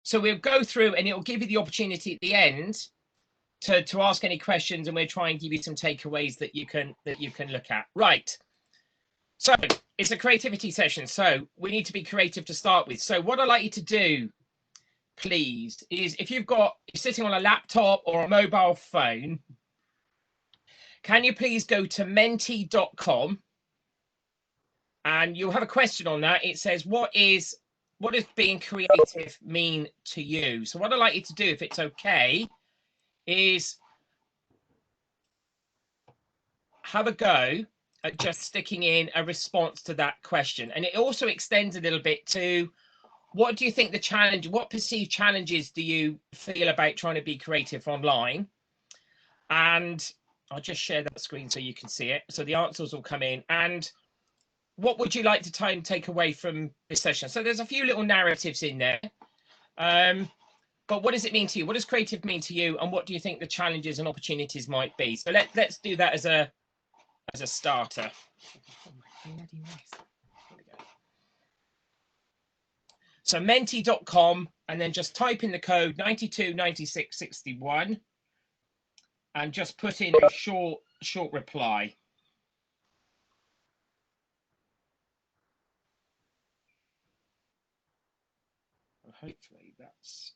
So we'll go through and it will give you the opportunity at the end to ask any questions, and we'll try and give you some takeaways that you can look at. Right. So it's a creativity session. So we need to be creative to start with. So what I'd like you to do, please, is if you're sitting on a laptop or a mobile phone, can you please go to menti.com, and you'll have a question on that. It says, what does being creative mean to you? So what I'd like you to do, if it's okay, is have a go at just sticking in a response to that question. And it also extends a little bit to, what do you think what perceived challenges do you feel about trying to be creative online? And I'll just share that screen so you can see it. So the answers will come in. And what would you like to take away from this session? So there's a few little narratives in there. But what does it mean to you? What does creative mean to you? And what do you think the challenges and opportunities might be? So let's do that as a starter. So menti.com, and then just type in the code 929661 and just put in a short reply. Hopefully that's...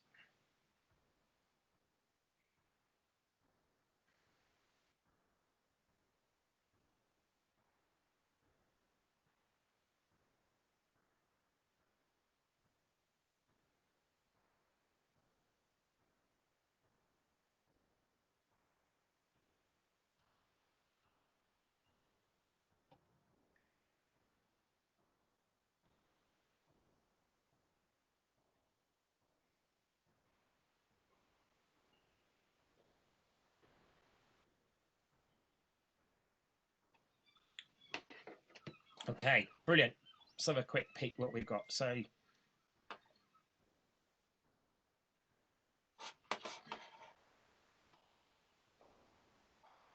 Okay, brilliant. Let's have a quick peek what we've got. So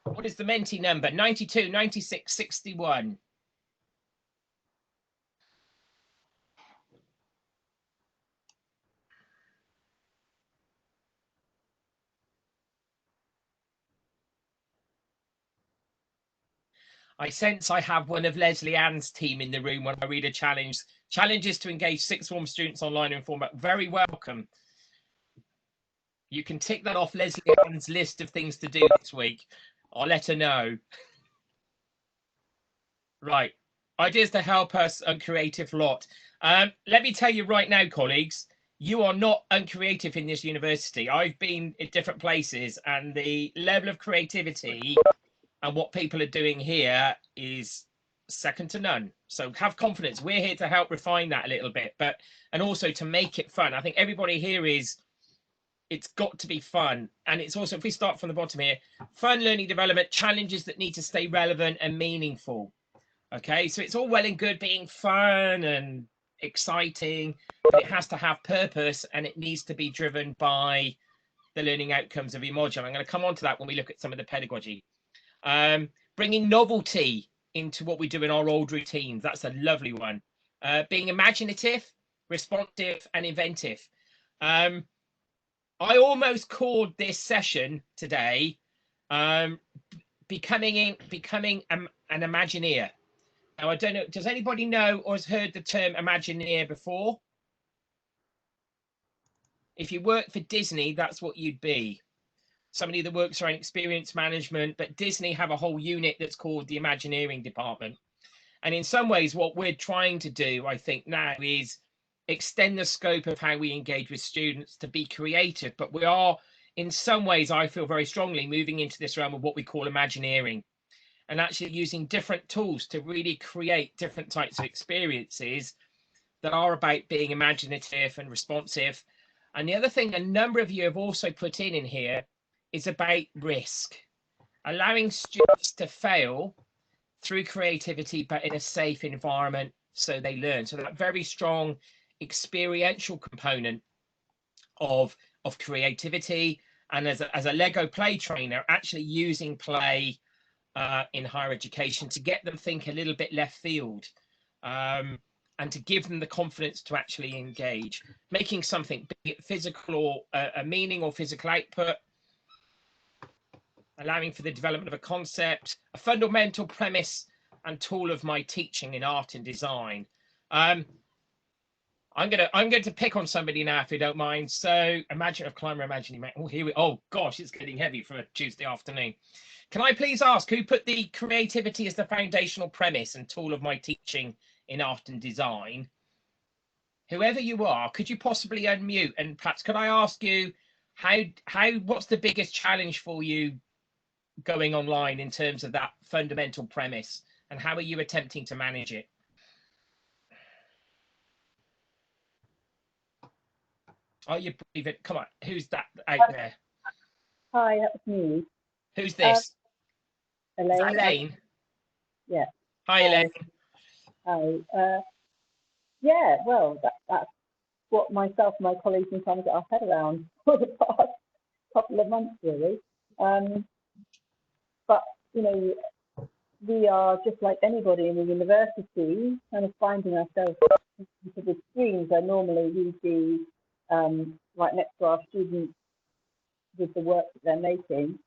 what is the Menti number? 929661. I sense I have one of Leslie Ann's team in the room when I read a challenge. Challenges to engage sixth form students online in format. Very welcome. You can tick that off Leslie Ann's list of things to do this week. I'll let her know. Right. Ideas to help us uncreative lot. Let me tell you right now, colleagues, you are not uncreative in this university. I've been in different places, and the level of creativity and what people are doing here is second to none. So have confidence. We're here to help refine that a little bit, and also to make it fun. I think everybody here it's got to be fun. And it's also, if we start from the bottom here, fun learning development, challenges that need to stay relevant and meaningful. Okay, so it's all well and good being fun and exciting, but it has to have purpose, and it needs to be driven by the learning outcomes of your module. I'm going to come on to that when we look at some of the pedagogy. Bringing novelty into what we do in our old routines. That's a lovely one. Being imaginative, responsive, and inventive. I almost called this session today becoming an Imagineer. Now, I don't know, does anybody know or has heard the term Imagineer before? If you work for Disney, that's what you'd be. Somebody that works around experience management, but Disney have a whole unit that's called the Imagineering department. And in some ways, what we're trying to do, I think now, is extend the scope of how we engage with students to be creative. But we are, in some ways, I feel very strongly moving into this realm of what we call Imagineering, and actually using different tools to really create different types of experiences that are about being imaginative and responsive. And the other thing a number of you have also put in here is about risk, allowing students to fail through creativity, but in a safe environment so they learn. So that very strong experiential component of creativity, and as a Lego play trainer, actually using play in higher education to get them think a little bit left field. and to give them the confidence to actually engage, making something, be it physical or a meaning or physical output, allowing for the development of a concept, a fundamental premise and tool of my teaching in art and design. I'm going to pick on somebody now, if you don't mind. So imagine a climber, imagining. Oh, here we. Oh gosh, it's getting heavy for a Tuesday afternoon. Can I please ask who put the creativity as the foundational premise and tool of my teaching in art and design? Whoever you are, could you possibly unmute? And perhaps could I ask you what's the biggest challenge for you going online in terms of that fundamental premise, and how are you attempting to manage it? Are you brave? Come on, who's that out there? Hi, that's me. Who's this? Elaine. Elaine. Yeah. Hi, Elaine. Hi. Yeah, well, that's what myself and my colleagues been trying to get our head around for the past couple of months, really. But, you know, we are just like anybody in the university, kind of finding ourselves into the screens where normally we'd be right next to our students with the work that they're making.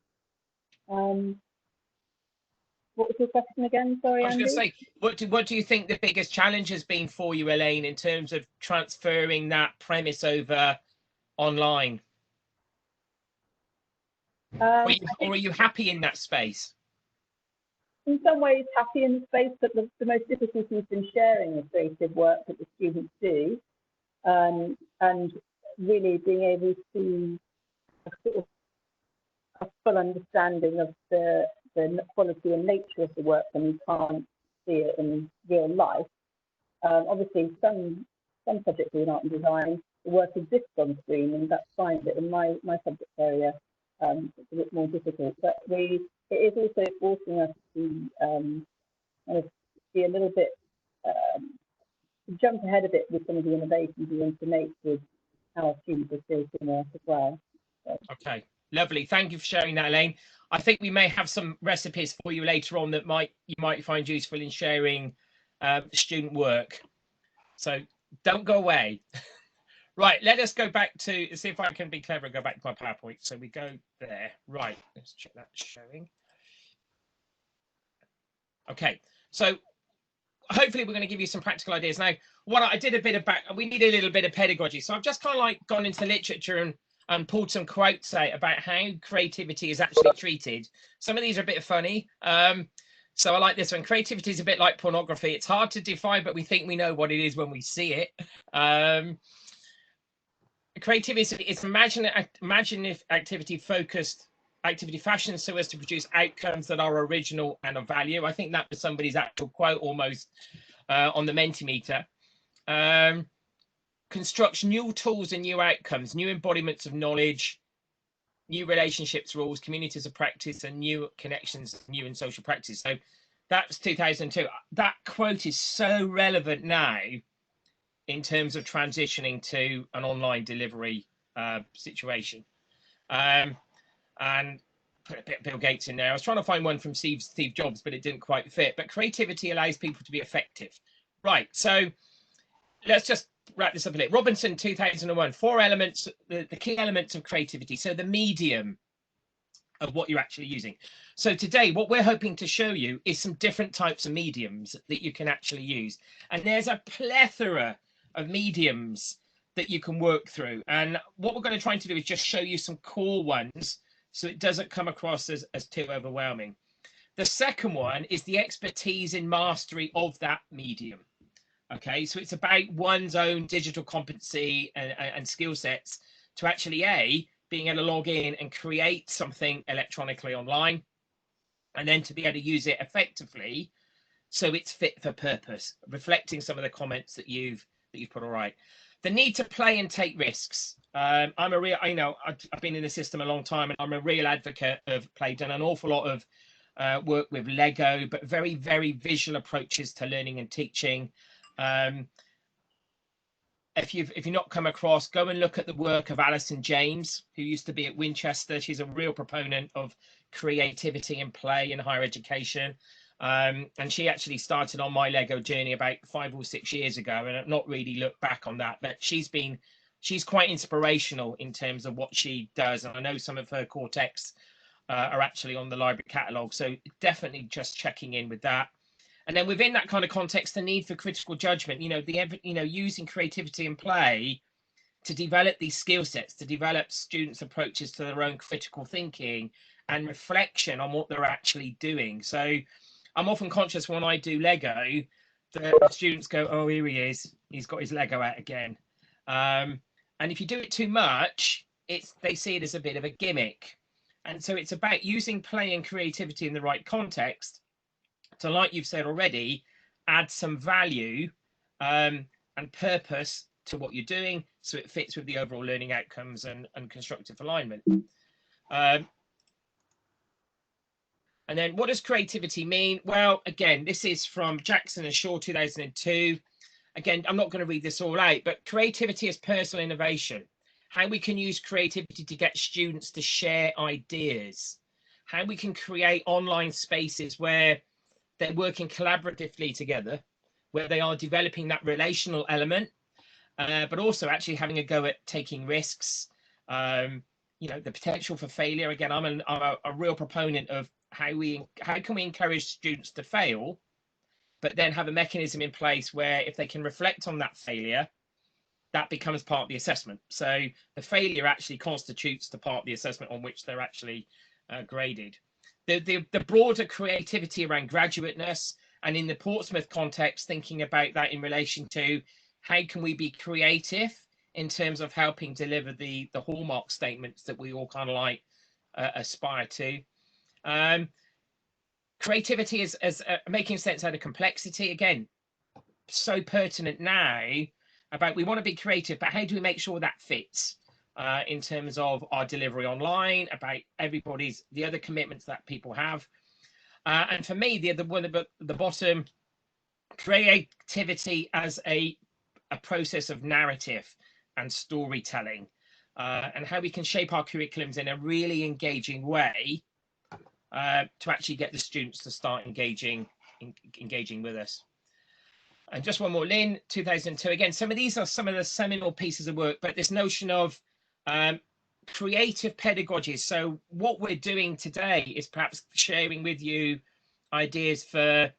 What was your question again? Sorry, Andy. I was going to say, what do you think the biggest challenge has been for you, Elaine, in terms of transferring that premise over online? Or are you happy in that space? In some ways, happy in the space, but the most difficulty has been sharing the creative work that the students do, and really being able to sort of a full understanding of the quality and nature of the work when you can't see it in real life. Obviously, some subjects in art and design, the work exists on screen, and that's fine. But in my subject area, it's a bit more difficult. But it is also forcing us to kind of be a little bit, jump ahead a bit with some of the innovations we want to make with how our students are creating work as well. So. Okay, lovely. Thank you for sharing that, Elaine. I think we may have some recipes for you later on that you might find useful in sharing student work. So don't go away. Right, let us go back to see if I can be clever and go back to my PowerPoint. So we go there. Right, let's check that showing. Okay, so hopefully we're going to give you some practical ideas. Now, what I did a bit of we need a little bit of pedagogy. So I've just kind of like gone into literature and pulled some quotes out about how creativity is actually treated. Some of these are a bit funny. So I like this one. Creativity is a bit like pornography. It's hard to define, but we think we know what it is when we see it. Creativity is imaginative activity focused activity fashion so as to produce outcomes that are original and of value. I think that was somebody's actual quote almost on the Mentimeter. Constructs new tools and new outcomes, new embodiments of knowledge, new relationships, rules, communities of practice, and new connections, new and social practice. So that's 2002. That quote is so relevant now in terms of transitioning to an online delivery situation. And put a bit of Bill Gates in there. I was trying to find one from Steve Jobs, but it didn't quite fit. But creativity allows people to be effective. Right, so let's just wrap this up a bit. Robinson, 2001, 4 elements, the key elements of creativity. So the medium of what you're actually using. So today, what we're hoping to show you is some different types of mediums that you can actually use. And there's a plethora of mediums that you can work through. And what we're going to try to do is just show you some core ones so it doesn't come across as too overwhelming. The second one is the expertise in mastery of that medium. Okay, so it's about one's own digital competency and skill sets to actually being able to log in and create something electronically online, and then to be able to use it effectively so it's fit for purpose, reflecting some of the comments that you've put. All right, the need to play and take risks. I've been in the system a long time, and I'm a real advocate of play. Done an awful lot of work with Lego, but very, very visual approaches to learning and teaching. If you've not come across, go and look at the work of Alison James, who used to be at Winchester. She's a real proponent of creativity and play in higher education. And she actually started on my Lego journey about 5 or 6 years ago, and I've not really looked back on that, but she's quite inspirational in terms of what she does. And I know some of her core texts are actually on the library catalogue, so definitely just checking in with that. And then within that kind of context, the need for critical judgment, using creativity and play to develop these skill sets, to develop students' approaches to their own critical thinking and reflection on what they're actually doing. So I'm often conscious when I do Lego that the students go, oh, here he is, he's got his Lego out again. And if you do it too much, they see it as a bit of a gimmick. And so it's about using play and creativity in the right context to, like you've said already, add some value and purpose to what you're doing, so it fits with the overall learning outcomes and constructive alignment. And then what does creativity mean? Well, again, this is from Jackson and Shaw, 2002. Again, I'm not going to read this all out, but creativity is personal innovation. How we can use creativity to get students to share ideas. How we can create online spaces where they're working collaboratively together, where they are developing that relational element, but also actually having a go at taking risks. The potential for failure. Again, I'm a real proponent of how can we encourage students to fail, but then have a mechanism in place where if they can reflect on that failure, that becomes part of the assessment. So the failure actually constitutes the part of the assessment on which they're actually graded. The broader creativity around graduateness, and in the Portsmouth context, thinking about that in relation to how can we be creative in terms of helping deliver the hallmark statements that we all kind of like aspire to. Creativity is making sense out of complexity. Again, so pertinent now about we want to be creative, but how do we make sure that fits in terms of our delivery online, about the other commitments that people have. And for me, the one at the bottom, creativity as a process of narrative and storytelling, and how we can shape our curriculums in a really engaging way to actually get the students to start engaging with us. And just one more, Lynn, 2002. Again, some of these are some of the seminal pieces of work, but this notion of creative pedagogy. So what we're doing today is perhaps sharing with you ideas for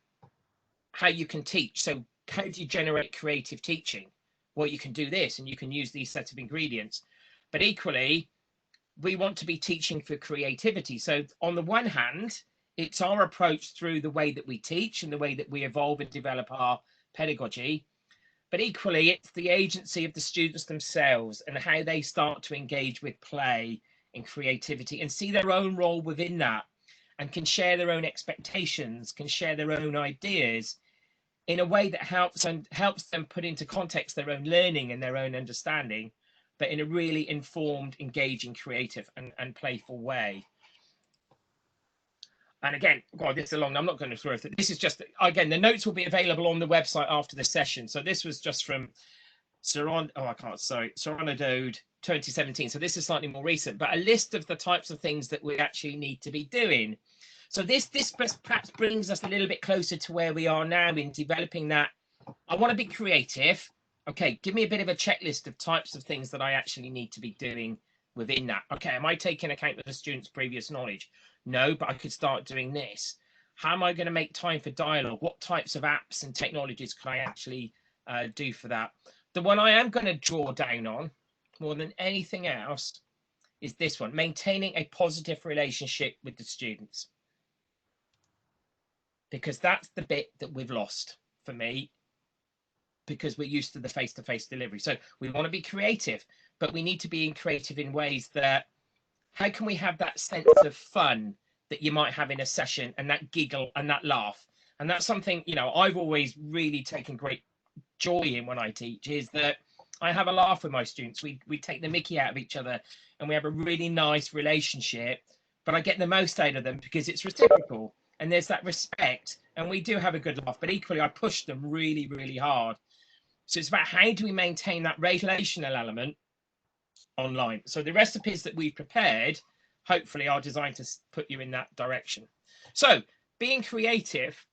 how you can teach. So how do you generate creative teaching? Well, you can do this and you can use these sets of ingredients. But equally, we want to be teaching for creativity. So on the one hand, it's our approach through the way that we teach and the way that we evolve and develop our pedagogy. But equally, it's the agency of the students themselves and how they start to engage with play and creativity and see their own role within that, and can share their own expectations, can share their own ideas in a way that helps them put into context their own learning and their own understanding, but in a really informed, engaging, creative and playful way. And again, God, this is long. I'm not going to throw it. This is just, again, the notes will be available on the website after the session. So this was just from Dode 2017. So this is slightly more recent, but a list of the types of things that we actually need to be doing. So this perhaps brings us a little bit closer to where we are now in developing that. I want to be creative. Okay, give me a bit of a checklist of types of things that I actually need to be doing within that. Okay, am I taking account of the student's previous knowledge? No, but I could start doing this. How am I going to make time for dialogue? What types of apps and technologies can I actually do for that? The one I am going to draw down on more than anything else is this one, maintaining a positive relationship with the students. Because that's the bit that we've lost for me, because we're used to the face-to-face delivery. So we want to be creative, but we need to be creative in ways that, how can we have that sense of fun that you might have in a session, and that giggle and that laugh? And that's something, I've always really taken great joy in when I teach, is that I have a laugh with my students. We take the mickey out of each other and we have a really nice relationship, but I get the most out of them because it's reciprocal and there's that respect, and we do have a good laugh, but equally I push them really, really hard. So it's about how do we maintain that relational element online. So the recipes that we've prepared hopefully are designed to put you in that direction. So being creative,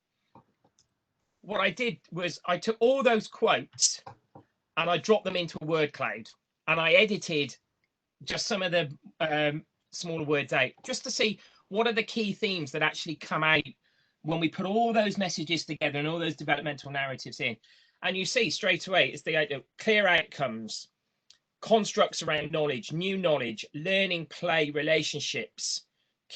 what I did was I took all those quotes and I dropped them into a word cloud, and I edited just some of the smaller words out, just to see what are the key themes that actually come out when we put all those messages together and all those developmental narratives in. And you see straight away, it's the clear outcomes, constructs around knowledge, new knowledge, learning, play, relationships,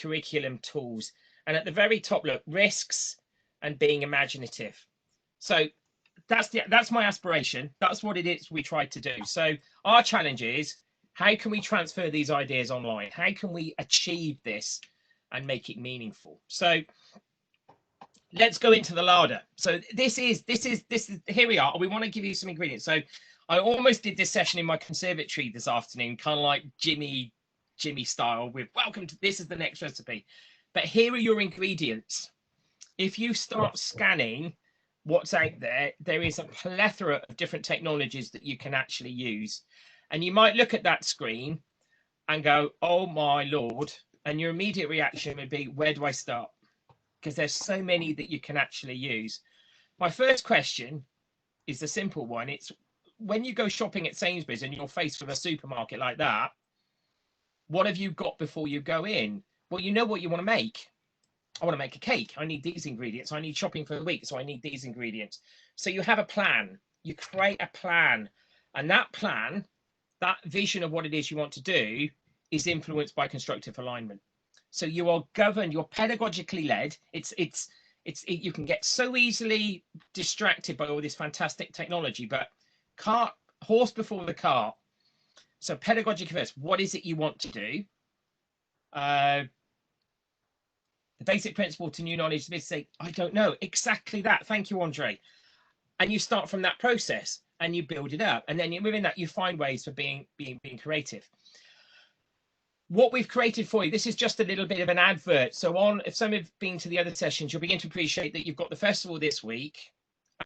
curriculum, tools. And at the very top, look, risks and being imaginative. So that's my aspiration. That's what it is we try to do. So our challenge is, how can we transfer these ideas online? How can we achieve this and make it meaningful? So let's go into the larder. So this is here we are. We want to give you some ingredients. So I almost did this session in my conservatory this afternoon, kind of like Jimmy style, with welcome to this is the next recipe. But here are your ingredients. If you start scanning what's out there, there is a plethora of different technologies that you can actually use. And you might look at that screen and go, oh my Lord. And your immediate reaction would be, where do I start? Because there's so many that you can actually use. My first question is the simple one. It's when you go shopping at Sainsbury's and you're faced with a supermarket like that, what have you got before you go in? Well, you know what you want to make. I want to make a cake. I need these ingredients. I need shopping for the week, so I need these ingredients. So you have a plan. You create a plan. And that plan, that vision of what it is you want to do, is influenced by constructive alignment. So you are governed, you're pedagogically led. You can get so easily distracted by all this fantastic technology, but horse before the cart. So pedagogic first. What is it you want to do? The basic principle to new knowledge is say, I don't know. Exactly that. Thank you, Andre. And you start from that process and you build it up. And then within that, you find ways for being creative. What we've created for you, this is just a little bit of an advert. So if some have been to the other sessions, you'll begin to appreciate that you've got the festival this week.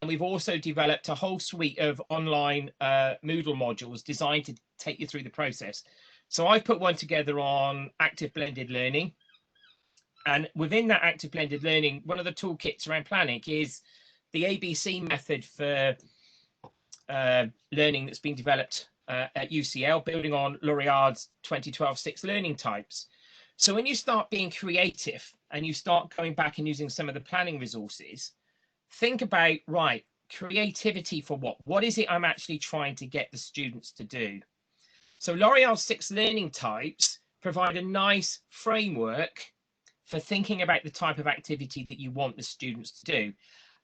And we've also developed a whole suite of online Moodle modules designed to take you through the process. So I've put one together on active blended learning. And within that active blended learning, one of the toolkits around planning is the ABC method for learning that's been developed at UCL, building on L'Oreal's 2012 6 learning types. So when you start being creative and you start going back and using some of the planning resources, think about, right, creativity for what? What is it I'm actually trying to get the students to do? So L'Oreal's 6 learning types provide a nice framework for thinking about the type of activity that you want the students to do.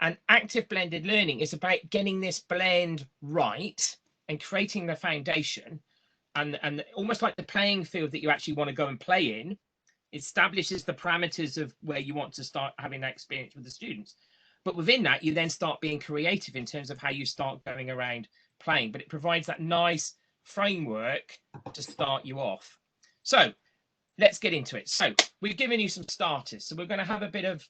And active blended learning is about getting this blend right and creating the foundation and almost like the playing field that you actually want to go and play in, establishes the parameters of where you want to start having that experience with the students. But within that, you then start being creative in terms of how you start going around playing. But it provides that nice framework to start you off. So let's get into it. So we've given you some starters. So we're going to have a bit of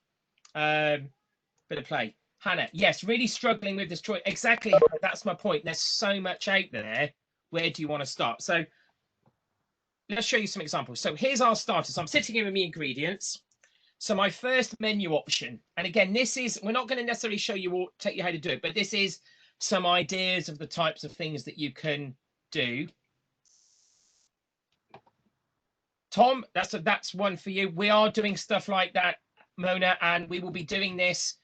play. Hannah, yes, really struggling with this choice. Exactly, that's my point. There's so much out there. Where do you want to start? So let's show you some examples. So here's our starters. So I'm sitting here with my ingredients. So my first menu option, and again, this is, we're not going to necessarily show you or tell you how to do it, but this is some ideas of the types of things that you can do. Tom, that's one for you. We are doing stuff like that, Mona, and we will be doing this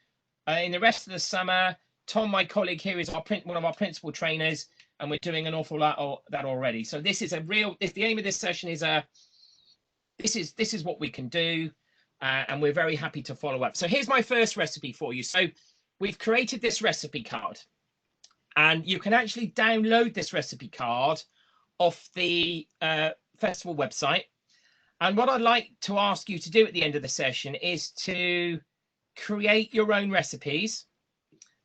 in the rest of the summer. Tom, my colleague here, is one of our principal trainers, and we're doing an awful lot of that already. So this is the aim of this session is this is what we can do, and we're very happy to follow up. So here's my first recipe for you. So we've created this recipe card, and you can actually download this recipe card off the festival website. And what I'd like to ask you to do at the end of the session is to create your own recipes,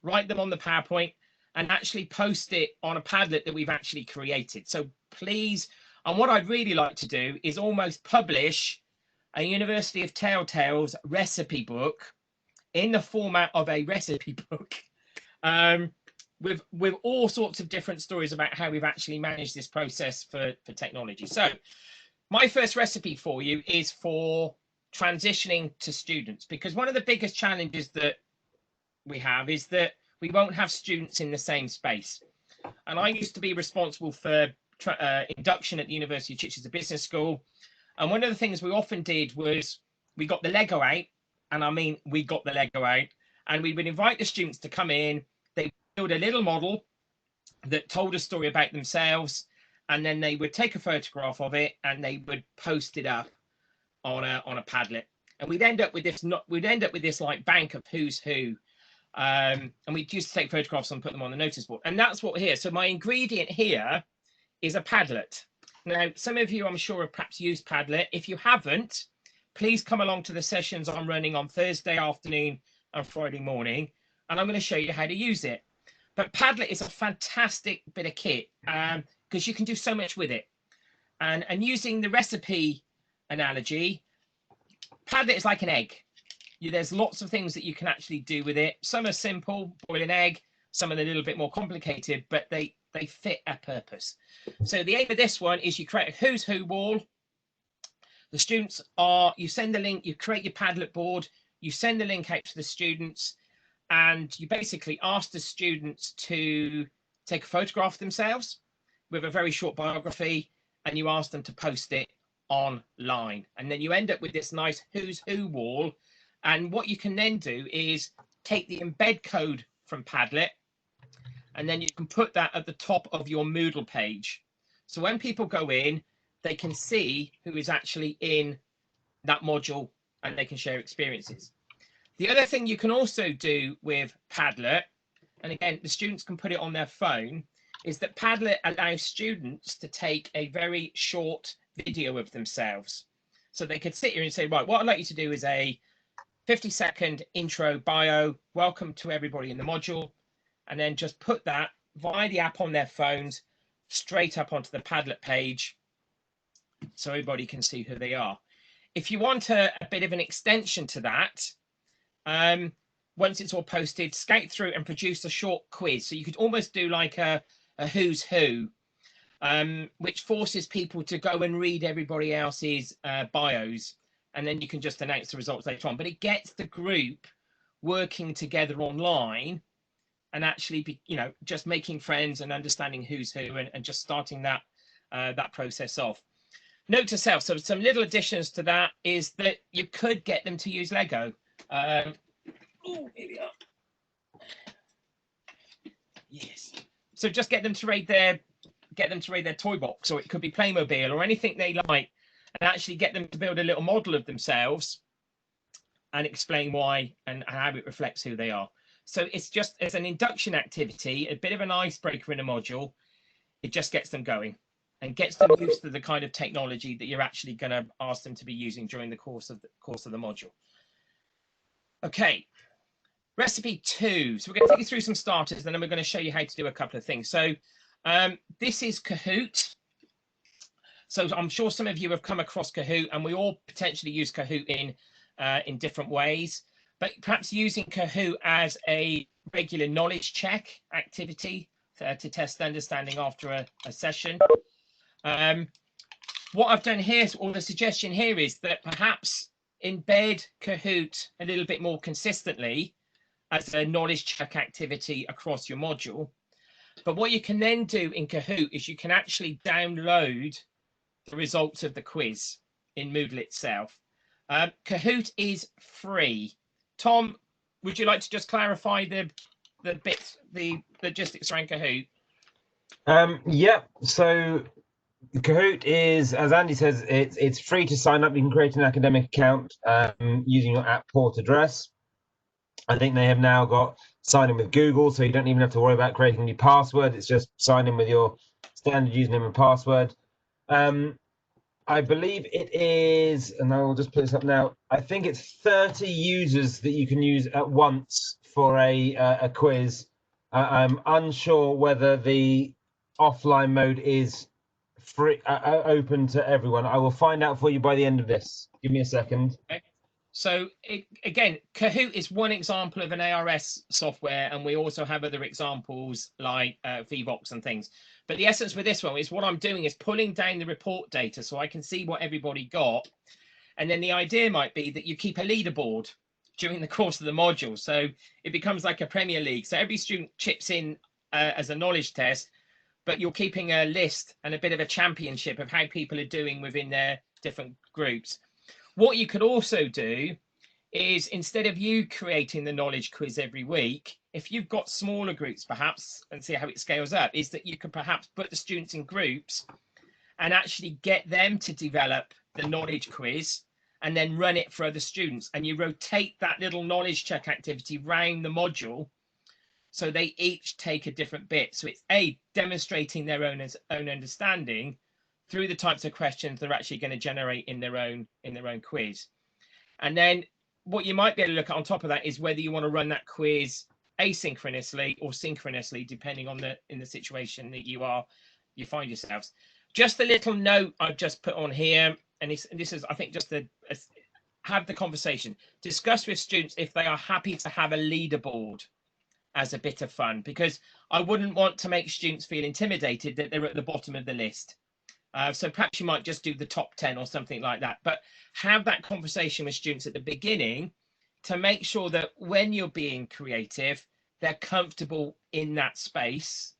write them on the PowerPoint, and actually post it on a Padlet that we've actually created. So please, and what I'd really like to do is almost publish a University of Telltales recipe book in the format of a recipe book with all sorts of different stories about how we've actually managed this process for technology. So my first recipe for you is for transitioning to students, because one of the biggest challenges that we have is that we won't have students in the same space. And I used to be responsible for induction at the University of Chichester Business School. And one of the things we often did was we got the Lego out, and I mean, we got the Lego out, and we would invite the students to come in. They build a little model that told a story about themselves, and then they would take a photograph of it and they would post it up on a Padlet. And we'd end up with this like bank of who's who. And we used to take photographs and put them on the notice board. And that's what here. So my ingredient here is a Padlet. Now, some of you, I'm sure, have perhaps used Padlet. If you haven't, please come along to the sessions I'm running on Thursday afternoon and Friday morning, and I'm going to show you how to use it. But Padlet is a fantastic bit of kit because you can do so much with it. And using the recipe analogy, Padlet is like an egg. There's lots of things that you can actually do with it. Some are simple, boil an egg. Some are a little bit more complicated, but they fit a purpose. So the aim of this one is you create a who's who wall. The students are, you send the link, you create your Padlet board, you send the link out to the students, and you basically ask the students to take a photograph of themselves with a very short biography, and you ask them to post it online. And then you end up with this nice who's who wall. And what you can then do is take the embed code from Padlet, and then you can put that at the top of your Moodle page. So when people go in, they can see who is actually in that module, and they can share experiences. The other thing you can also do with Padlet, and again, the students can put it on their phone, is that Padlet allows students to take a very short video of themselves. So they could sit here and say, right, what I'd like you to do is a 50-second intro bio, welcome to everybody in the module, and then just put that via the app on their phones straight up onto the Padlet page so everybody can see who they are. If you want a bit of an extension to that, once it's all posted, skate through and produce a short quiz. So you could almost do like a who's who, which forces people to go and read everybody else's bios, and then you can just announce the results later on. But it gets the group working together online and actually be, just making friends and understanding who's who, and just starting that that process off. Note to self, so some little additions to that is that you could get them to use Lego. Here we are. Yes. So just get them to raid their toy box, or it could be Playmobil or anything they like, and actually get them to build a little model of themselves and explain why and how it reflects who they are. So it's an induction activity, a bit of an icebreaker in a module. It just gets them going and gets them used to the kind of technology that you're actually going to ask them to be using during the course of the module. Okay, recipe 2. So we're going to take you through some starters, and then we're going to show you how to do a couple of things. So this is Kahoot. So I'm sure some of you have come across Kahoot, and we all potentially use Kahoot in different ways. But perhaps using Kahoot as a regular knowledge check activity to test understanding after a session. What I've done here, or the suggestion here, is that perhaps embed Kahoot a little bit more consistently as a knowledge check activity across your module. But what you can then do in Kahoot is you can actually download the results of the quiz in Moodle itself. Kahoot is free. Tom, would you like to just clarify the logistics around Kahoot? Yeah, so Kahoot is, as Andy says, it's free to sign up. You can create an academic account using your app port address. I think they have now got sign in with Google, so you don't even have to worry about creating a new password. It's just sign in with your standard username and password. I believe it is, and I will just put this up now, I think it's 30 users that you can use at once for a quiz. I'm unsure whether the offline mode is free, open to everyone. I will find out for you by the end of this. Give me a second. Okay. So again, Kahoot is one example of an ARS software, and we also have other examples like VVox and things. But the essence with this one is what I'm doing is pulling down the report data so I can see what everybody got. And then the idea might be that you keep a leaderboard during the course of the module. So it becomes like a Premier League. So every student chips in as a knowledge test, but you're keeping a list and a bit of a championship of how people are doing within their different groups. What you could also do is, instead of you creating the knowledge quiz every week, if you've got smaller groups perhaps, and see how it scales up, is that you could perhaps put the students in groups and actually get them to develop the knowledge quiz and then run it for other students. And you rotate that little knowledge check activity round the module, so they each take a different bit. So it's demonstrating their own understanding through the types of questions they're actually going to generate in their own quiz. And then what you might be able to look at on top of that is whether you want to run that quiz asynchronously or synchronously, depending on in the situation that you find yourselves. Just a little note I've just put on here, and this is, I think, just have the conversation. Discuss with students if they are happy to have a leaderboard as a bit of fun, because I wouldn't want to make students feel intimidated that they're at the bottom of the list. So perhaps you might just do the top 10 or something like that, but have that conversation with students at the beginning to make sure that when you're being creative, they're comfortable in that space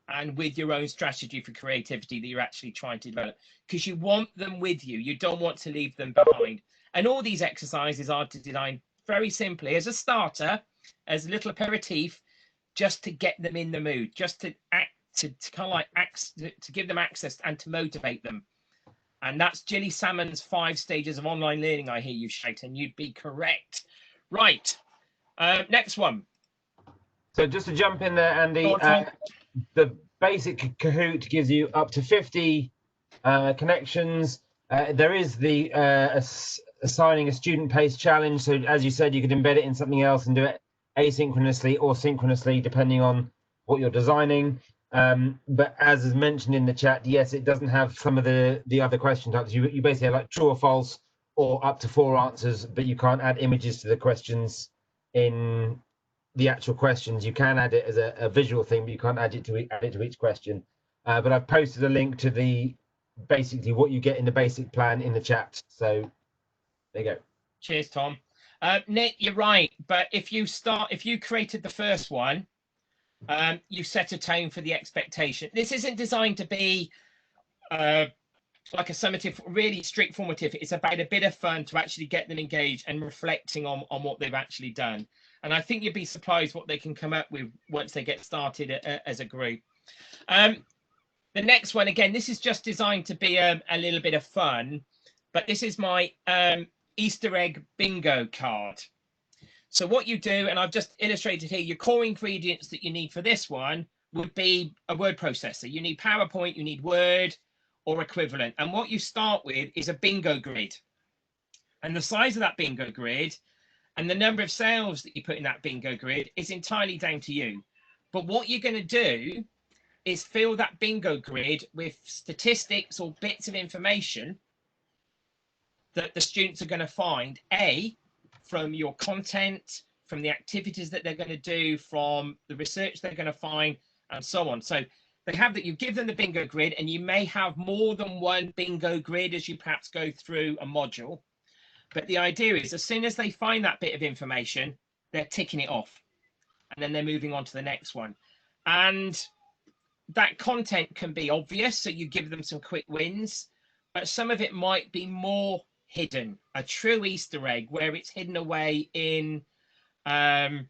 and with your own strategy for creativity that you're actually trying to develop, because you want them with you. You don't want to leave them behind. And all these exercises are designed very simply as a starter, as a little aperitif, just to get them in the mood, just to kind of like to give them access and to motivate them. And that's Gilly Salmon's 5 stages of online learning, I hear you shout, and you'd be correct. Right, next one. So just to jump in there, Andy, the basic Kahoot gives you up to 50 connections. There is the assigning a student pace challenge. So as you said, you could embed it in something else and do it asynchronously or synchronously, depending on what you're designing. But as is mentioned in the chat, yes, it doesn't have some of the other question types. You basically have like true or false or up to 4 answers, but you can't add images to the questions in the actual questions. You can add it as a visual thing, but you can't add it to each question. But I've posted a link to basically what you get in the basic plan in the chat. So there you go. Cheers, Tom. Nick, you're right. But if you created the first one, you set a tone for the expectation. This isn't designed to be like a summative, really strict formative. It's about a bit of fun to actually get them engaged and reflecting on what they've actually done. And I think you'd be surprised what they can come up with once they get started as a group. The next one, again, this is just designed to be a little bit of fun, but this is my Easter egg bingo card. So what you do, and I've just illustrated here, your core ingredients that you need for this one would be a word processor. You need PowerPoint, you need Word or equivalent. And what you start with is a bingo grid. And the size of that bingo grid and the number of cells that you put in that bingo grid is entirely down to you. But what you're going to do is fill that bingo grid with statistics or bits of information that the students are going to find, from your content, from the activities that they're going to do, from the research they're going to find, and so on. So they have that, you give them the bingo grid, and you may have more than one bingo grid as you perhaps go through a module. But the idea is, as soon as they find that bit of information, they're ticking it off, and then they're moving on to the next one. And that content can be obvious, so you give them some quick wins, but some of it might be more hidden, a true Easter egg where it's hidden away in a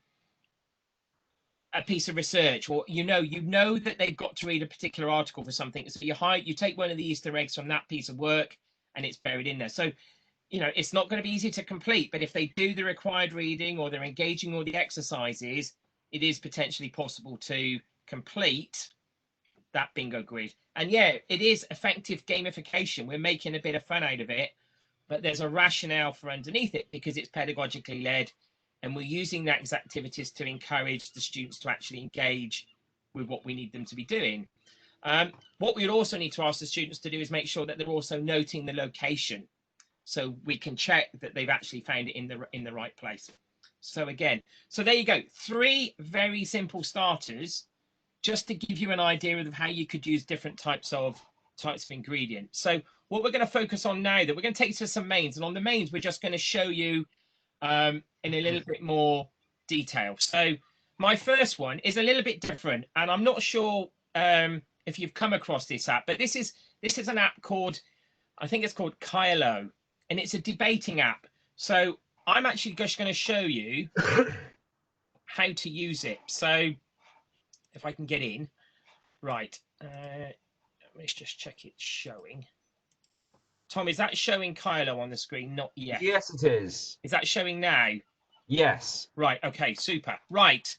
piece of research, or you know that they've got to read a particular article for something, so you take one of the Easter eggs from that piece of work and it's buried in there. So it's not going to be easy to complete, but if they do the required reading or they're engaging all the exercises, it is potentially possible to complete that bingo grid. And yeah, it is effective gamification. We're making a bit of fun out of it, but there's a rationale for underneath it because it's pedagogically led, and we're using those activities to encourage the students to actually engage with what we need them to be doing. What we'd also need to ask the students to do is make sure that they're also noting the location, so we can check that they've actually found it in the right place. So there you go. 3 very simple starters, just to give you an idea of how you could use different types of types of ingredients. So what we're going to focus on now, that we're going to take you to some mains, and on the mains, we're just going to show you in a little bit more detail. So my first one is a little bit different, and I'm not sure if you've come across this app, but this is an app called, I think it's called Kylo, and it's a debating app. So I'm actually just going to show you how to use it. So if I can get in, right, let's just check it's showing. Tom, is that showing Kylo on the screen? Not yet. Yes, it is. Is that showing now? Yes. Right, okay, super. Right,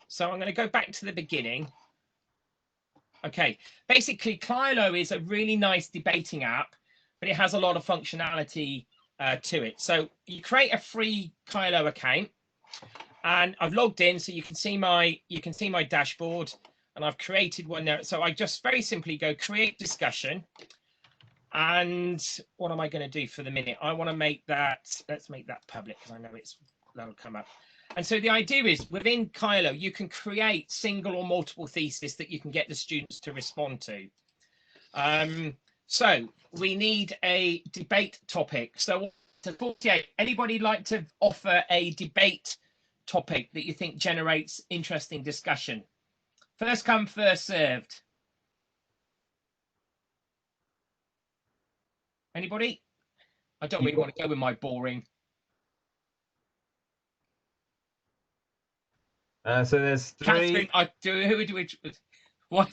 so I'm going to go back to the beginning. Okay, basically Kylo is a really nice debating app, but it has a lot of functionality to it. So you create a free Kylo account, and I've logged in, so you can see my dashboard, and I've created one there. So I just very simply go create discussion, and what am I going to do for the minute? I want to make that, let's make that public because I know that'll come up. And so the idea is within Kylo, you can create single or multiple theses that you can get the students to respond to. So we need a debate topic. So to 48, anybody like to offer a debate topic that you think generates interesting discussion? First come, first served. Anybody? I don't really want to go with my boring. So there's three. Catherine, who do we? What?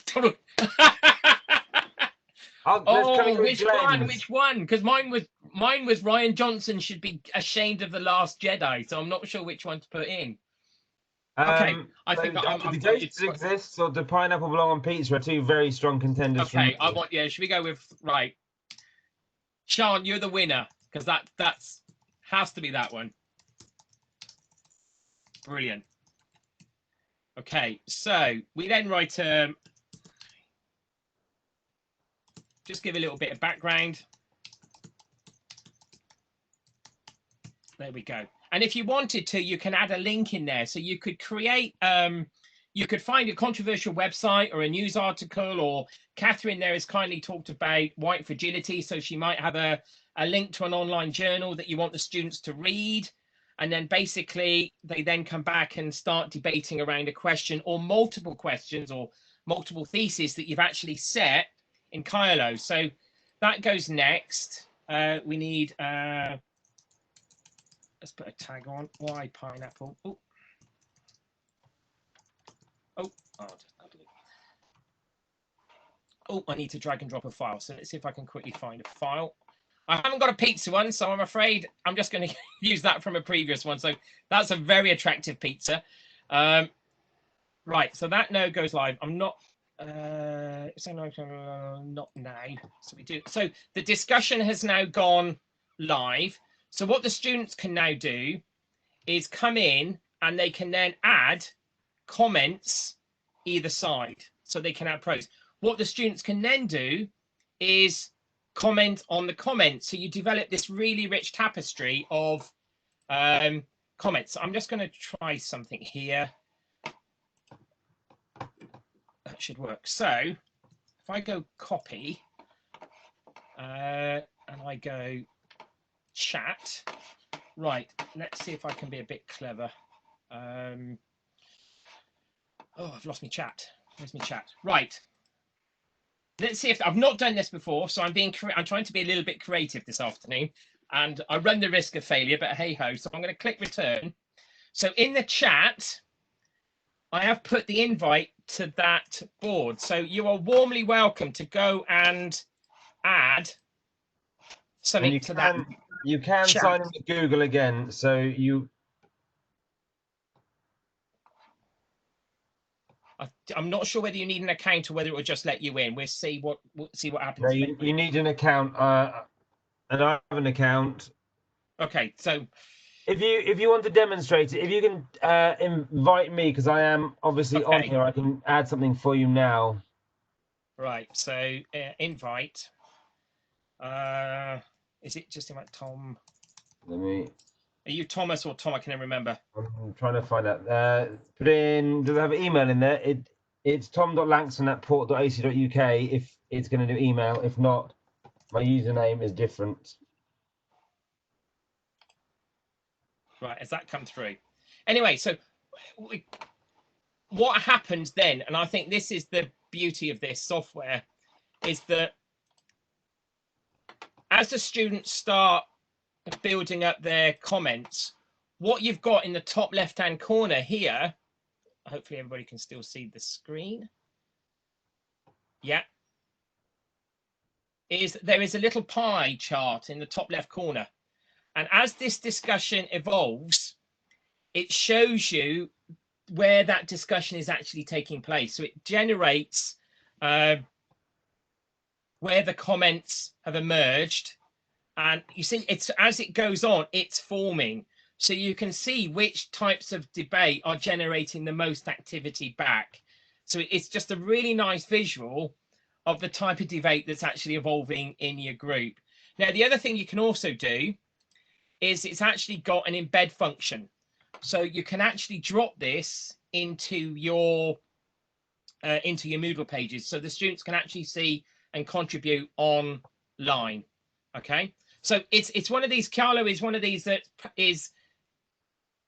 Which one? Which one? Because mine was Ryan Johnson should be ashamed of The Last Jedi, so I'm not sure which one to put in. Okay, I think do ghosts exist or do pineapple belong on pizza are two very strong contenders. Okay, should we go with right? Sean, you're the winner because that's has to be that one. Brilliant. Okay, so we then write just give a little bit of background. There we go. And if you wanted to, you can add a link in there. So you could create, you could find a controversial website or a news article, or Catherine there has kindly talked about white fragility. So she might have a link to an online journal that you want the students to read. And then basically they then come back and start debating around a question or multiple questions or multiple theses that you've actually set in Kylo. So that goes next. We need, let's put a tag on. Why pineapple? I need to drag and drop a file. So let's see if I can quickly find a file. I haven't got a pizza one, so I'm afraid I'm just going to use that from a previous one. So that's a very attractive pizza. Right, so that now goes live. I'm not, not now. So we do. So the discussion has now gone live. So what the students can now do is come in and they can then add comments either side. So they can add pros. What the students can then do is comment on the comments. So you develop this really rich tapestry of comments. I'm just going to try something here. That should work. So if I go copy and I go chat, right, let's see if I can be a bit clever. Oh, I've lost my chat. Where's my chat? Right. Let's see if I've not done this before, so I'm trying to be a little bit creative this afternoon, and I run the risk of failure, but hey ho. So I'm going to click return. So in the chat, I have put the invite to that board. So you are warmly welcome to go and add something to that. You can chat. sign in with Google again. So you. I'm not sure whether you need an account or whether it will just let you in. We'll see what happens. No, you need an account, and I have an account. Okay, so if you want to demonstrate it, if you can invite me, because I am obviously on here, I can add something for you now. Right. So invite. Is it just invite Tom? Let me. Are you Thomas or Tom? I can never remember. I'm trying to find out. Put in. Does it have an email in there? It's tom.langston@port.ac.uk. it's going to do email. If not, my username is different. Right, has that come through? Anyway, so what happens then, and I think this is the beauty of this software, is that as the students start building up their comments, what you've got in the top left-hand corner here, hopefully everybody can still see the screen. Yeah. There is a little pie chart in the top left corner. And as this discussion evolves, it shows you where that discussion is actually taking place. So it generates where the comments have emerged. And you see, it's as it goes on, it's forming. So you can see which types of debate are generating the most activity back. So it's just a really nice visual of the type of debate that's actually evolving in your group. Now, the other thing you can also do is it's actually got an embed function. So you can actually drop this into your Moodle pages. So the students can actually see and contribute online. Okay. So it's one of these, Carlo is one of these that is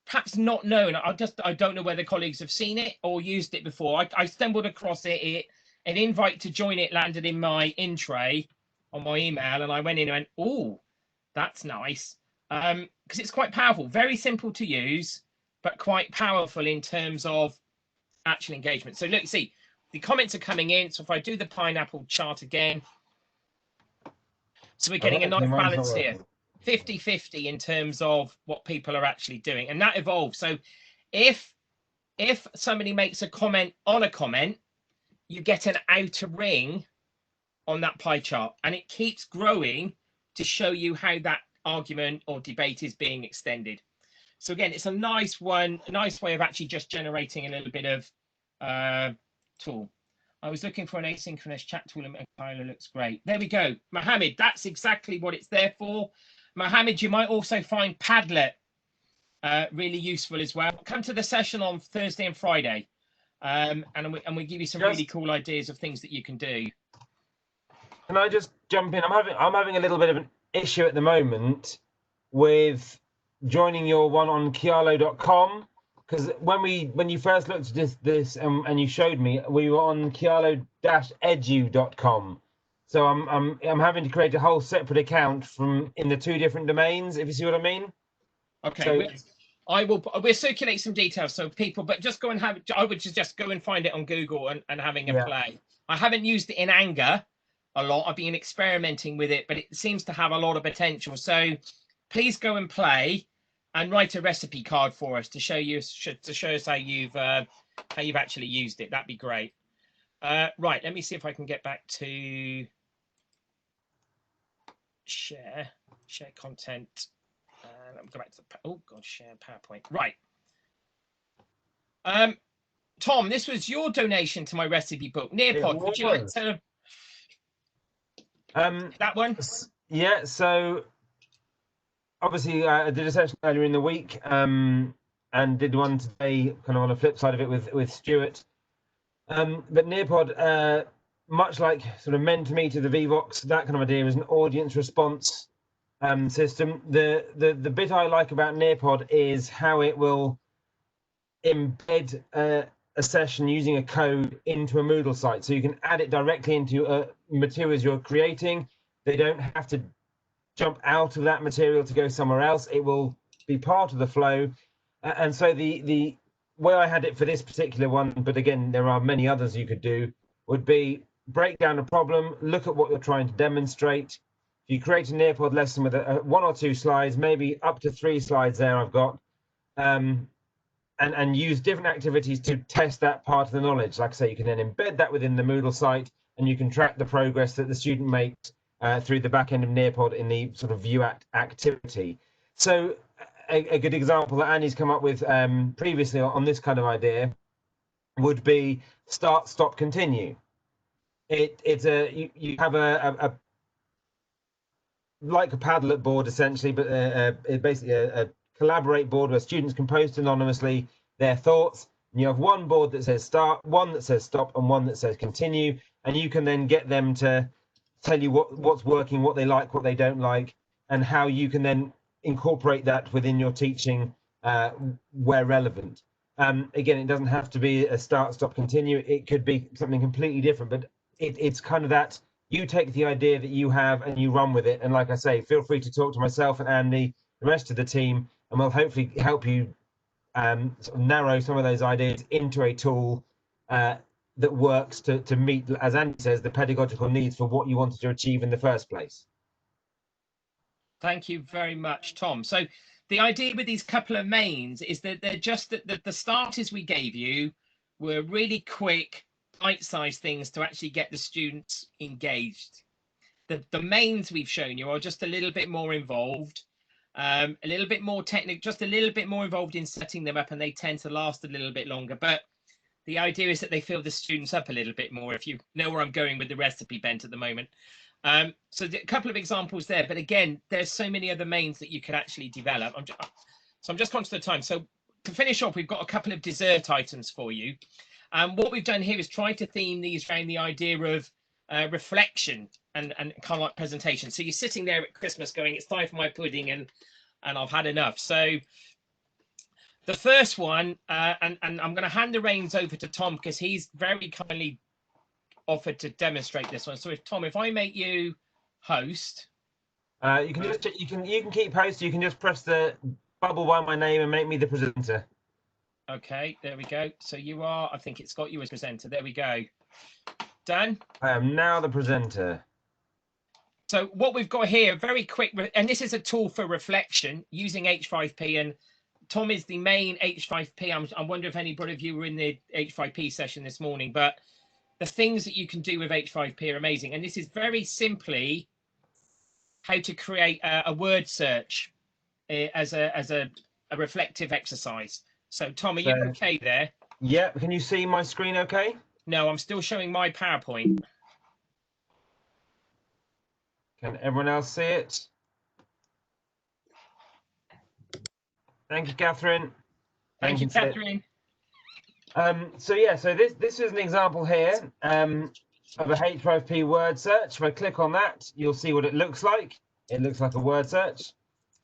perhaps not known. I don't know whether colleagues have seen it or used it before. I stumbled across it. An invite to join it landed in my in tray on my email, and I went in and went, oh, that's nice. Because it's quite powerful, very simple to use, but quite powerful in terms of actual engagement. So look, see, the comments are coming in. So if I do the pineapple chart again, so we're getting a nice balance here, 50-50 in terms of what people are actually doing, and that evolves. So if somebody makes a comment on a comment, you get an outer ring on that pie chart, and it keeps growing to show you how that argument or debate is being extended. So again, it's a nice one, a nice way of actually just generating a little bit of tool. I was looking for an asynchronous chat tool, and Kyla looks great. There we go. Mohammed, that's exactly what it's there for. Mohammed, you might also find Padlet really useful as well. Come to the session on Thursday and Friday. And we give you some really cool ideas of things that you can do. Can I just jump in? I'm having a little bit of an issue at the moment with joining your one on kialo.com, because when you first looked at this and you showed me, we were on kialo-edu.com. So I'm having to create a whole separate account in the two different domains, if you see what I mean. Okay. So, we'll circulate some details so people, but just go and I would just go and find it on Google and having a play. I haven't used it in anger a lot. I've been experimenting with it, but it seems to have a lot of potential. So please go and play and write a recipe card for us to show us how you've actually used it. That'd be great. Right, let me see if I can get back to share content. Let me go back to share PowerPoint. Right. Tom, this was your donation to my recipe book. Nearpod, would you like to that one? Yeah, so obviously I did a session earlier in the week and did one today kind of on the flip side of it with Stuart. But Nearpod, much like sort of Men2Me to the VVox, that kind of idea, is an audience response system. The bit I like about Nearpod is how it will embed a session using a code into a Moodle site, so you can add it directly into materials you're creating. They don't have to jump out of that material to go somewhere else. It will be part of the flow. And so the way I had it for this particular one, but again there are many others you could do, would be break down a problem, look at what you're trying to demonstrate. If you create a Nearpod lesson with one or two slides, maybe up to 3 slides there I've got, and use different activities to test that part of the knowledge. Like I say, you can then embed that within the Moodle site, and you can track the progress that the student makes through the back end of Nearpod in the sort of view activity. So a good example that Annie's come up with previously on this kind of idea would be start, stop, continue. You have a like a Padlet board essentially, but basically a collaborate board where students can post anonymously their thoughts. And you have one board that says start, one that says stop, and one that says continue. and you can then get them to tell you what's working, what they like, what they don't like, and how you can then incorporate that within your teaching where relevant. Again, it doesn't have to be a start, stop, continue. It could be something completely different, but it's kind of that you take the idea that you have and you run with it. And like I say, feel free to talk to myself and Andy, the rest of the team, and we'll hopefully help you sort of narrow some of those ideas into a tool that works to meet, as Andy says, the pedagogical needs for what you wanted to achieve in the first place. Thank you very much, Tom. So the idea with these couple of mains is that they're just that the starters we gave you were really quick, bite-sized things to actually get the students engaged. The mains we've shown you are just a little bit more involved, a little bit more technical, just a little bit more involved in setting them up, and they tend to last a little bit longer. But the idea is that they fill the students up a little bit more, if you know where I'm going with the recipe bent at the moment. So a couple of examples there, but again, there's so many other mains that you could actually develop. I'm just conscious of the time. So to finish off, we've got a couple of dessert items for you. What we've done here is try to theme these around the idea of reflection and kind of like presentation. So you're sitting there at Christmas going, it's time for my pudding and I've had enough. So the first one, and I'm going to hand the reins over to Tom because he's very kindly offered to demonstrate this one. So if Tom, if I make you host, you can keep host. You can just press the bubble by my name and make me the presenter. Okay, there we go. So you are, I think it's got you as presenter. There we go. Done. I am now the presenter. So what we've got here, very quick, and this is a tool for reflection using H5P, and Tom is the main H5P. I wonder if anybody of you were in the H5P session this morning, but the things that you can do with H5P are amazing. And this is very simply how to create a word search as a reflective exercise. So Tom, are you okay there? Yeah, can you see my screen okay? No, I'm still showing my PowerPoint. Can everyone else see it? Thank you, Catherine. Thank you, Catherine. So yeah, so this is an example here of a H5P word search. If I click on that, you'll see what it looks like. It looks like a word search.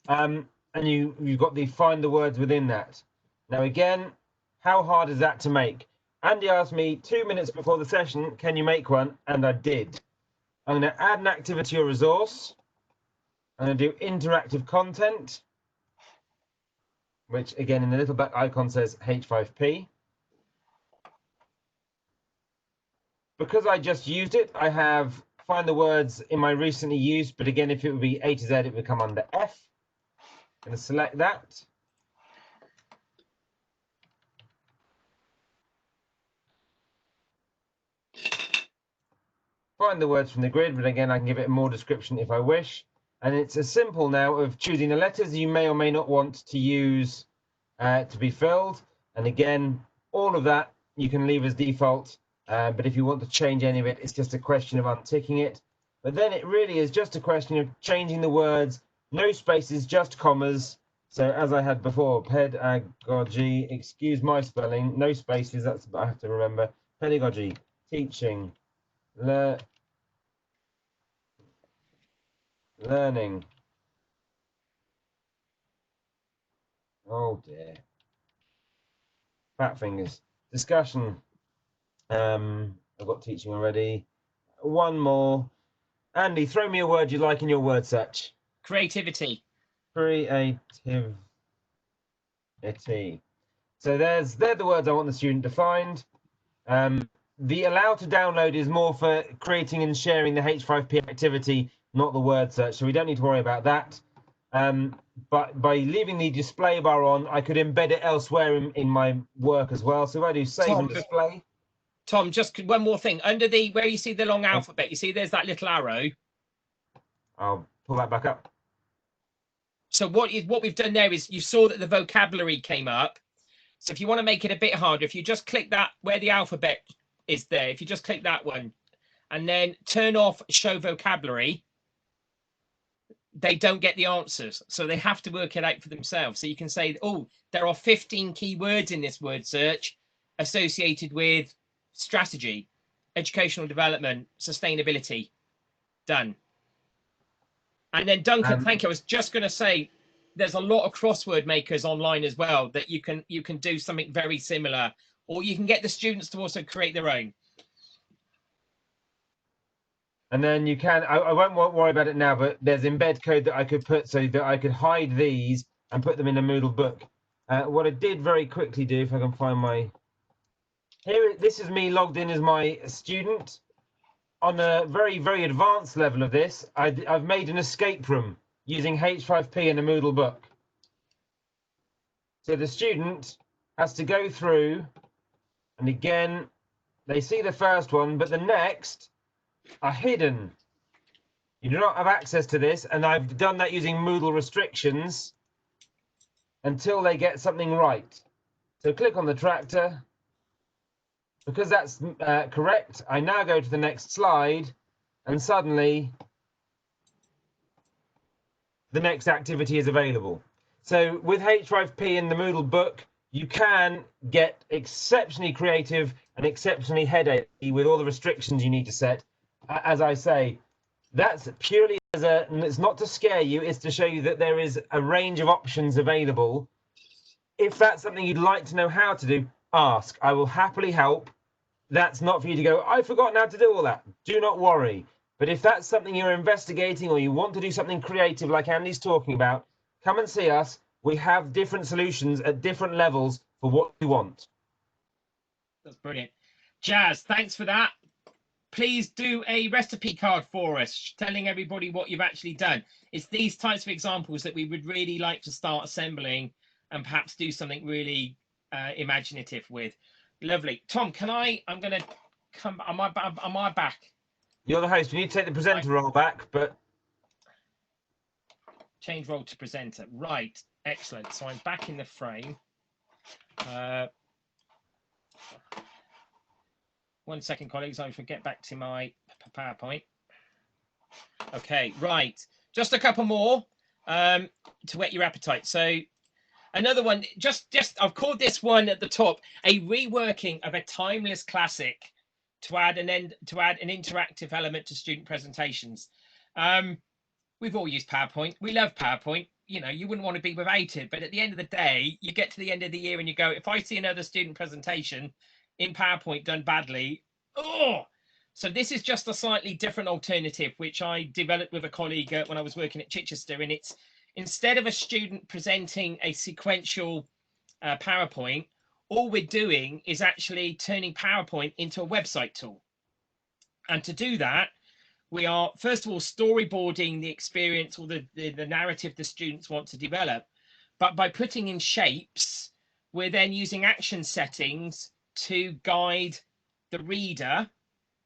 And you've got the find the words within that. Now again, how hard is that to make? Andy asked me 2 minutes before the session, can you make one? And I did. I'm going to add an activity or resource. I'm going to do interactive content, which again in the little back icon says H5P. Because I just used it, I have find the words in my recently used, but again, if it would be A to Z, it would come under F. I'm going to select that. Find the words from the grid, but again, I can give it more description if I wish. And it's as simple now of choosing the letters you may or may not want to use to be filled. And again, all of that you can leave as default. But if you want to change any of it, it's just a question of unticking it. But then it really is just a question of changing the words, no spaces, just commas. So as I had before, pedagogy, excuse my spelling, no spaces, that's what I have to remember. Pedagogy, teaching, learning. Oh dear. Fat fingers. Discussion. I've got teaching already. One more. Andy, throw me a word you like in your word search. Creativity. Creativity. So they're the words I want the student to find. The allow to download is more for creating and sharing the H5P activity, not the word search. So we don't need to worry about that. But by leaving the display bar on, I could embed it elsewhere in my work as well. So if I do save and display. Tom, just one more thing. Under the where you see the long alphabet, you see there's that little arrow. I'll pull that back up. So what we've done there is you saw that the vocabulary came up. So if you want to make it a bit harder, if you just click that where the alphabet is there, if you just click that one and then turn off show vocabulary, they don't get the answers. So they have to work it out for themselves. So you can say, oh, there are 15 keywords in this word search associated with strategy. educational development, sustainability, done. And then Duncan, thank you. I was just going to say, there's a lot of crossword makers online as well that you can do something very similar, or you can get the students to also create their own. And then you can, I won't worry about it now, but there's embed code that I could put so that I could hide these and put them in a Moodle book. What I did very quickly do, if I can find my, this is me logged in as my student. On a very, very advanced level of this, I've made an escape room using H5P in a Moodle book. So the student has to go through, and again, they see the first one, but the next are hidden. You do not have access to this, and I've done that using Moodle restrictions until they get something right. So click on the tractor. Because that's correct, I now go to the next slide, and suddenly the next activity is available. So with H5P in the Moodle book, you can get exceptionally creative and exceptionally headachy with all the restrictions you need to set. As I say, that's purely as a, it's not to scare you, it's to show you that there is a range of options available. If that's something you'd like to know how to do, ask. I will happily help. That's not for you to go, I've forgotten how to do all that. Do not worry. But if that's something you're investigating or you want to do something creative like Andy's talking about, come and see us. We have different solutions at different levels for what you want. That's brilliant. Jazz, thanks for that. Please do a recipe card for us, telling everybody what you've actually done. It's these types of examples that we would really like to start assembling and perhaps do something really imaginative with. Lovely. Tom, I'm going to come, am I back? You're the host. You need to take the presenter role back, but... Change role to presenter. Right. Excellent. So I'm back in the frame. 1 second, colleagues. I should get back to my PowerPoint. Okay, right. Just a couple more to whet your appetite. So another one, just I've called this one at the top a reworking of a timeless classic to add an interactive element to student presentations. We've all used PowerPoint. We love PowerPoint. You know, you wouldn't want to be without it. But at the end of the day, you get to the end of the year and you go, if I see another student presentation in PowerPoint done badly, oh! So this is just a slightly different alternative, which I developed with a colleague when I was working at Chichester. And it's, instead of a student presenting a sequential PowerPoint, all we're doing is actually turning PowerPoint into a website tool. And to do that, we are, first of all, storyboarding the experience or the narrative the students want to develop. But by putting in shapes, we're then using action settings to guide the reader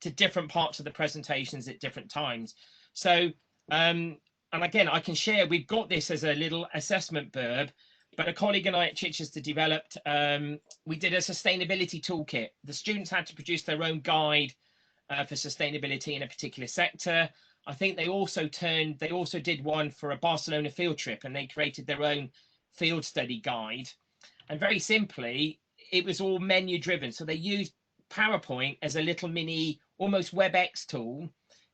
to different parts of the presentations at different times. So, and again, I can share, we've got this as a little assessment verb, but a colleague and I at Chichester developed, we did a sustainability toolkit. The students had to produce their own guide for sustainability in a particular sector. I think they also did one for a Barcelona field trip, and they created their own field study guide. And very simply, it was all menu driven. So they used PowerPoint as a little mini, almost WebEx tool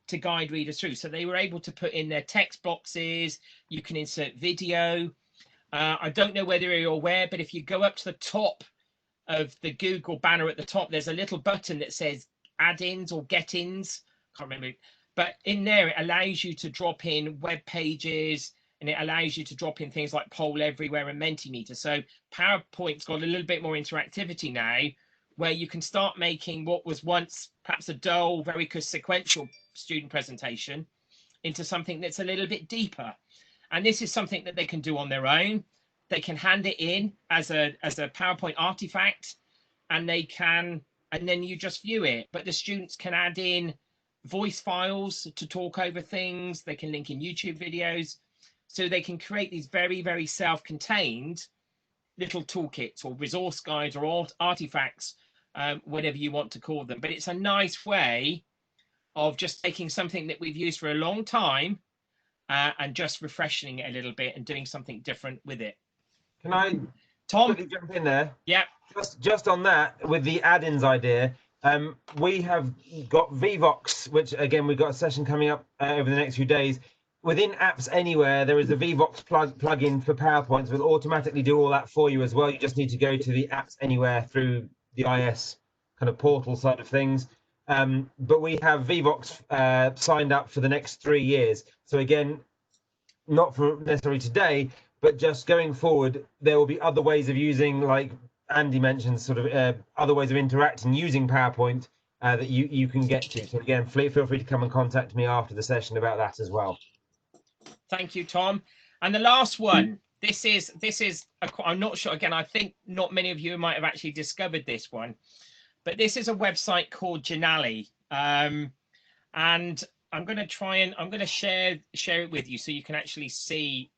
to guide readers through. So they were able to put in their text boxes. You can insert video. I don't know whether you're aware, but if you go up to the top of the Google banner at the top, there's a little button that says add-ins or get-ins, can't remember, but in there it allows you to drop in web pages, and it allows you to drop in things like Poll Everywhere and Mentimeter. So PowerPoint's got a little bit more interactivity now, where you can start making what was once perhaps a dull, very sequential student presentation into something that's a little bit deeper. And this is something that they can do on their own. They can hand it in as a PowerPoint artifact, and then you just view it. But the students can add in voice files to talk over things. They can link in YouTube videos. So they can create these very, very self-contained little toolkits or resource guides or artifacts, whatever you want to call them. But it's a nice way of just taking something that we've used for a long time and just refreshing it a little bit and doing something different with it. Can I Tom, quickly jump in there? Yeah. Just on that, with the add-ins idea, We have got Vvox, which again, we've got a session coming up over the next few days. Within Apps Anywhere, there is a Vvox plugin for PowerPoints that will automatically do all that for you as well. You just need to go to the Apps Anywhere through the IS kind of portal side of things. But we have Vvox signed up for the next 3 years. So again, not for necessarily today, but just going forward, there will be other ways of using, like Andy mentioned, sort of other ways of interacting using PowerPoint that you can get to. So again, feel free to come and contact me after the session about that as well. Thank you, Tom. And the last one, this is I'm not sure, again, I think not many of you might have actually discovered this one, but this is a website called Janali. And I'm going to share it with you so you can actually see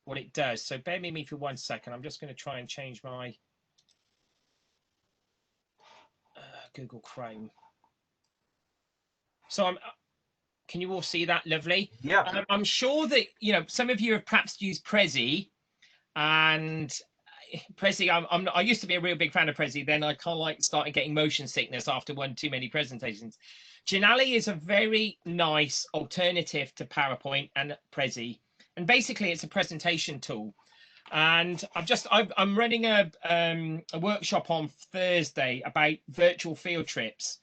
what it does. So bear with me for 1 second. I'm just going to try and change my Google Chrome. So can you all see that? Lovely. Yeah. I'm sure that, you know, some of you have perhaps used Prezi, and Prezi, I used to be a real big fan of Prezi. Then I kind of like started getting motion sickness after one too many presentations. Janali is a very nice alternative to PowerPoint and Prezi. And basically it's a presentation tool. And I'm running a workshop on Thursday about virtual field trips.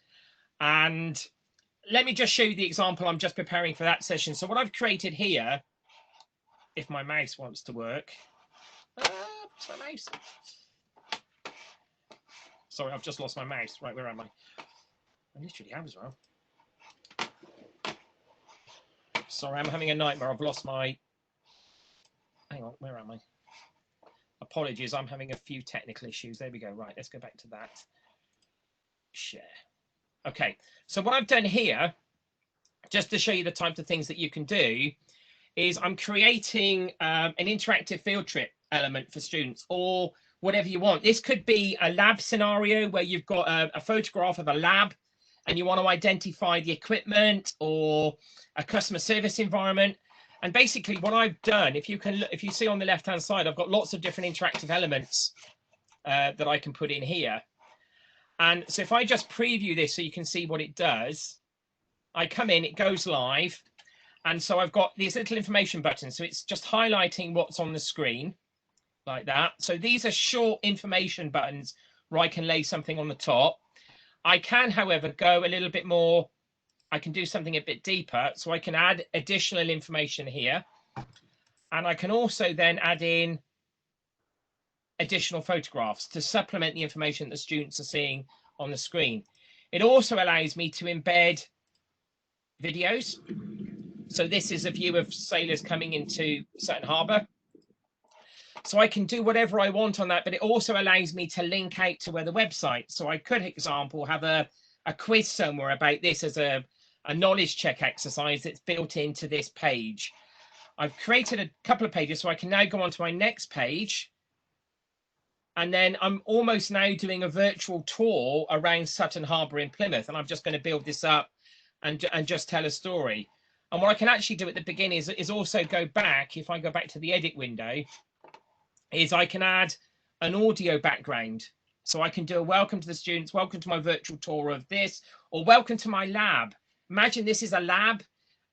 And let me just show you the example I'm just preparing for that session. So what I've created here, if my mouse wants to work, what's my mouse? Sorry, I've just lost my mouse. Right, where am I? I literally have as well. Sorry, I'm having a nightmare. I've lost my, hang on, where am I? Apologies, I'm having a few technical issues. There we go. Right, let's go back to that. Share. Okay, so what I've done here, just to show you the types of things that you can do, is I'm creating an interactive field trip element for students, or whatever you want. This could be a lab scenario where you've got a photograph of a lab and you want to identify the equipment, or a customer service environment. And basically what I've done, if you see on the left hand side, I've got lots of different interactive elements that I can put in here. And so if I just preview this so you can see what it does, I come in, it goes live. And so I've got these little information buttons. So it's just highlighting what's on the screen like that. So these are short information buttons where I can lay something on the top. I can, however, go a little bit more. I can do something a bit deeper. So I can add additional information here. And I can also then add in additional photographs to supplement the information that the students are seeing on the screen. It also allows me to embed videos. So this is a view of sailors coming into Sutton Harbour. So I can do whatever I want on that, but it also allows me to link out to other websites. So I could, for example, have a quiz somewhere about this as a knowledge check exercise that's built into this page. I've created a couple of pages, so I can now go on to my next page. And then I'm almost now doing a virtual tour around Sutton Harbour in Plymouth. And I'm just going to build this up and just tell a story. And what I can actually do at the beginning is also go back. If I go back to the edit window, is I can add an audio background. So I can do a welcome to the students, welcome to my virtual tour of this, or welcome to my lab. Imagine this is a lab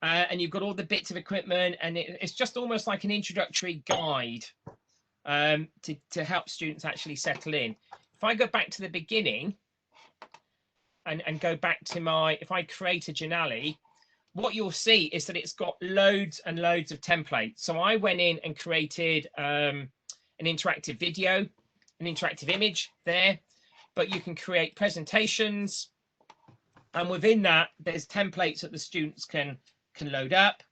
and you've got all the bits of equipment, and it's just almost like an introductory guide to help students actually settle in. If I go back to the beginning and go back to if I create a Janali, what you'll see is that it's got loads and loads of templates. So I went in and created an interactive video, an interactive image there, but you can create presentations. And within that, there's templates that the students can load up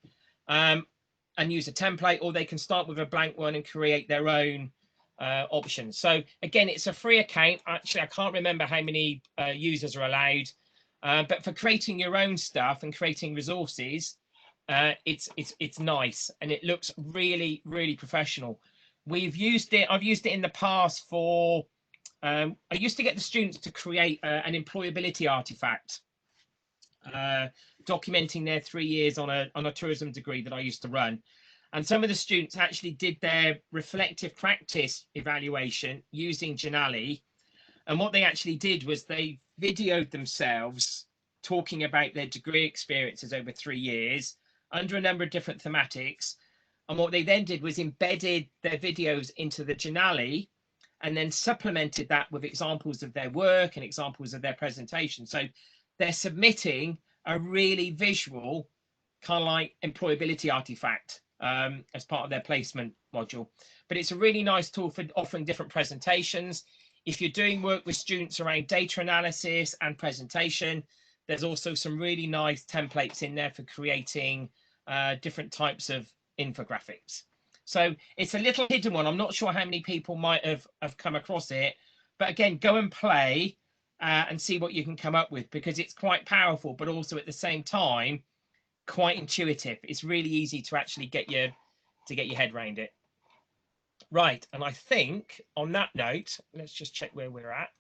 and use a template, or they can start with a blank one and create their own options. So again, it's a free account. Actually, I can't remember how many users are allowed, but for creating your own stuff and creating resources, it's nice, and it looks really, really professional. I've used it in the past for, I used to get the students to create an employability artifact, documenting their 3 years on a tourism degree that I used to run. And some of the students actually did their reflective practice evaluation using Janali. And what they actually did was they videoed themselves talking about their degree experiences over 3 years under a number of different thematics. And what they then did was embedded their videos into the Janali and then supplemented that with examples of their work and examples of their presentation. So they're submitting a really visual kind of like employability artifact as part of their placement module. But it's a really nice tool for offering different presentations. If you're doing work with students around data analysis and presentation, there's also some really nice templates in there for creating different types of infographics. So it's a little hidden one. I'm not sure how many people might have come across it, but again, go and play and see what you can come up with, because it's quite powerful, but also at the same time, quite intuitive. It's really easy to actually get your head around it. Right, and I think on that note, let's just check where we're at.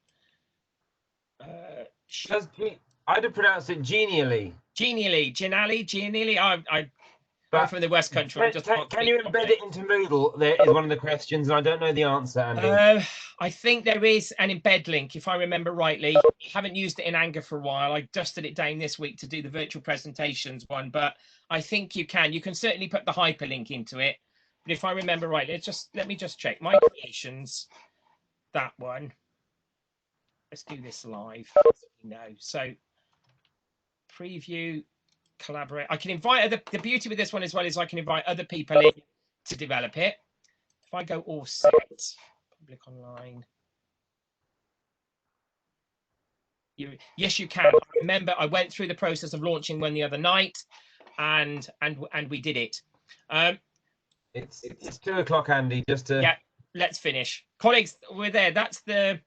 I'd have pronounced it genially. Genially. I'm from the West Country. Can you embed it into Moodle? There is one of the questions, and I don't know the answer, Andy. I think there is an embed link, if I remember rightly. I haven't used it in Anger for a while. I dusted it down this week to do the virtual presentations one, but I think you can. You can certainly put the hyperlink into it. But if I remember right, let me just check my creations. That one. Let's do this live. No, so preview, collaborate. I can invite the beauty with this one as well is I can invite other people in to develop it. If I go all set, public online. Yes, you can. I remember I went through the process of launching one the other night, and we did it. It's 2 o'clock, Andy. Just to let's finish, colleagues. We're there. That's the.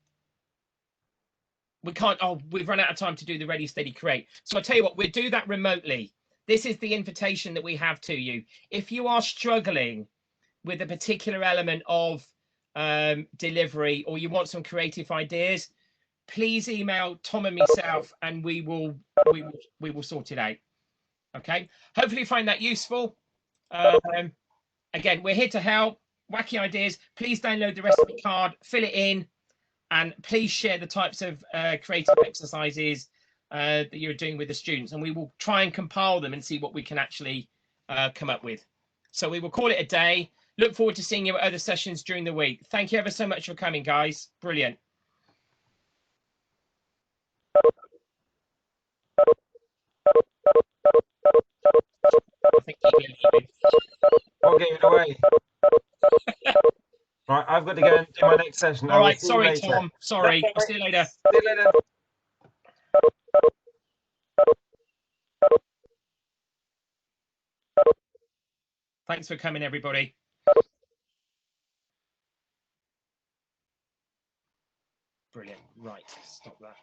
We can't. Oh, we've run out of time to do the Ready, Steady, Create. So I'll tell you what. We'll do that remotely. This is the invitation that we have to you. If you are struggling with a particular element of delivery, or you want some creative ideas, please email Tom and myself, and we will sort it out. Okay. Hopefully you find that useful. Again, we're here to help. Wacky ideas. Please download the recipe card, fill it in, and please share the types of creative exercises that you're doing with the students, and we will try and compile them and see what we can actually come up with. So we will call it a day. Look forward to seeing you at other sessions during the week. Thank you ever so much for coming, guys. Brilliant. I think people are leaving. I'll give it away. Right, I've got to go and do my next session. All right, sorry, Tom. Sorry. I'll see you later. See you later. Thanks for coming, everybody. Brilliant. Right, stop that.